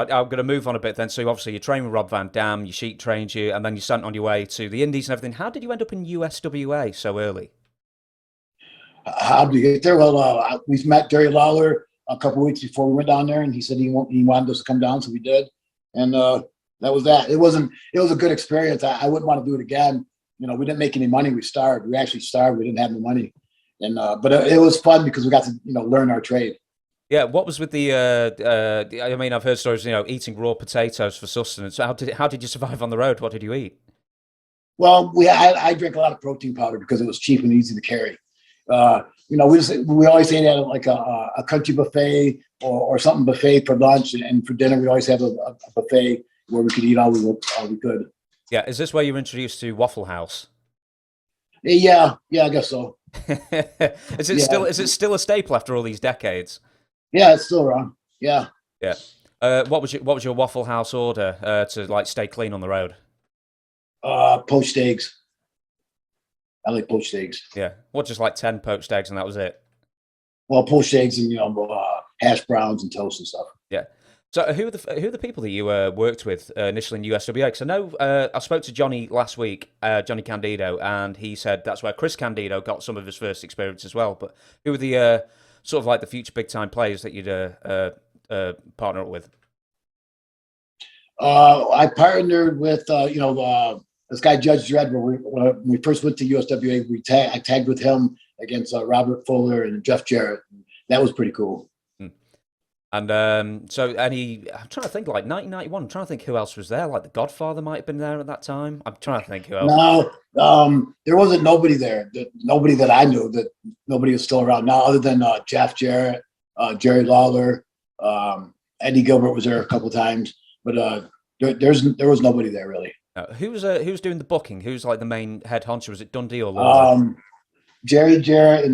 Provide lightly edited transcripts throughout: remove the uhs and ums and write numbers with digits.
I'm going to move on a bit then. So obviously you trained with Rob Van Dam, your sheet trained you, and then you sent on your way to the Indies and everything. How did you end up in USWA so early? How did we get there? Well, we met Jerry Lawler a couple weeks before we went down there, and he said he wanted us to come down, so we did, and that was that. It wasn't. It was a good experience. I wouldn't want to do it again. We didn't make any money. We starved. We actually starved. We didn't have any money, and but it was fun because we got to learn our trade. Yeah, what was with I mean, I've heard stories, eating raw potatoes for sustenance. So how did you survive on the road? What did you eat? Well, I drank a lot of protein powder because it was cheap and easy to carry. We always ate at like a country buffet or something buffet for lunch, and for dinner we always have a buffet where we could eat all we could. Yeah, is this where you were introduced to Waffle House? Yeah, I guess so. Is it still a staple after all these decades? Yeah, it's still around. Yeah. Yeah. What was your Waffle House order to like stay clean on the road? Poached eggs. I like poached eggs. Yeah. What, just like 10 poached eggs and that was it? Well, poached eggs and hash browns and toast and stuff. Yeah. So who are the people that you worked with initially in USWA? Because I know I spoke to Johnny last week, Johnny Candido, and he said that's where Chris Candido got some of his first experience as well. But who were the sort of like the future big time players that you'd partner up with? I partnered with this guy Judge Dredd. When we first went to USWA, I tagged with him against Robert Fuller and Jeff Jarrett. That was pretty cool. And I'm trying to think, like 1991. I'm trying to think who else was there. Like the Godfather might have been there at that time. I'm trying to think who else. No, there wasn't nobody there. Nobody that I knew. That nobody was still around now, other than Jeff Jarrett, Jerry Lawler, Eddie Gilbert was there a couple times, but there was nobody there really. Who's doing the booking? Who's like the main head honcho? Was it Dundee or Lawler? Jerry Jarrett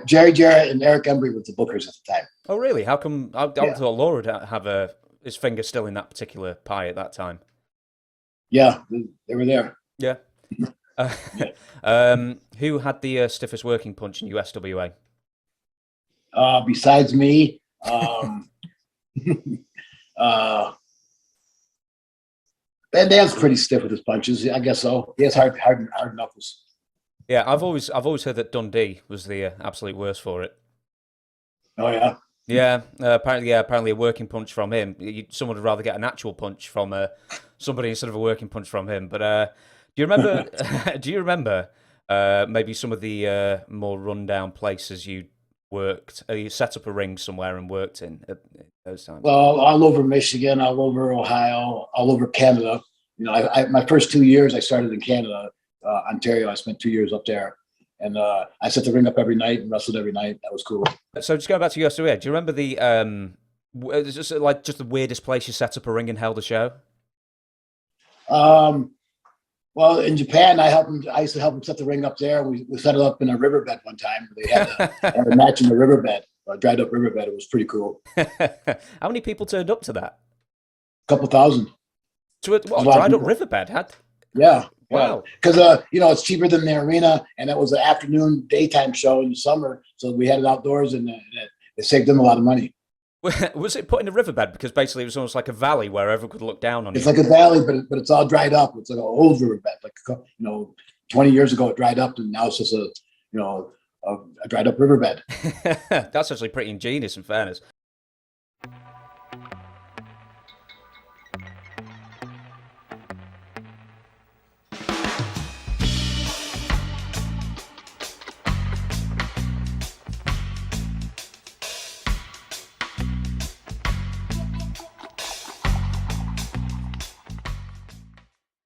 Jerry Jarrett and Eric Embry was the bookers at the time. Oh, really? How come? I thought Laura would have his finger still in that particular pie at that time. Yeah, they were there. Yeah. Who had the stiffest working punch in USWA? Besides me, Van Dam's pretty stiff with his punches. I guess so. He has hard knuckles. Yeah, I've always heard that Dundee was the absolute worst for it. Oh yeah. Yeah, apparently a working punch from him. Someone would rather get an actual punch from somebody instead of a working punch from him. But do you remember? Do you remember maybe some of the more rundown places you worked? You set up a ring somewhere and worked in at those times. Well, all over Michigan, all over Ohio, all over Canada. My first 2 years I started in Canada, Ontario. I spent 2 years up there. And I set the ring up every night and wrestled every night. That was cool. So just going back to USWA, do you remember just the weirdest place you set up a ring and held a show? Well, in Japan, I used to help them set the ring up there. We set it up in a riverbed one time. They had a match in the riverbed, a dried up riverbed. It was pretty cool. How many people turned up to that? A couple thousand. To a dried up riverbed? Yeah. Wow. Because it's cheaper than the arena, and it was an afternoon, daytime show in the summer, so we had it outdoors, and it saved them a lot of money. Was it put in a riverbed? Because basically it was almost like a valley where everyone could look down on it. It's like a valley, but it's all dried up. It's like an old riverbed. Like 20 years ago, it dried up, and now it's just a dried up riverbed. That's actually pretty ingenious, in fairness.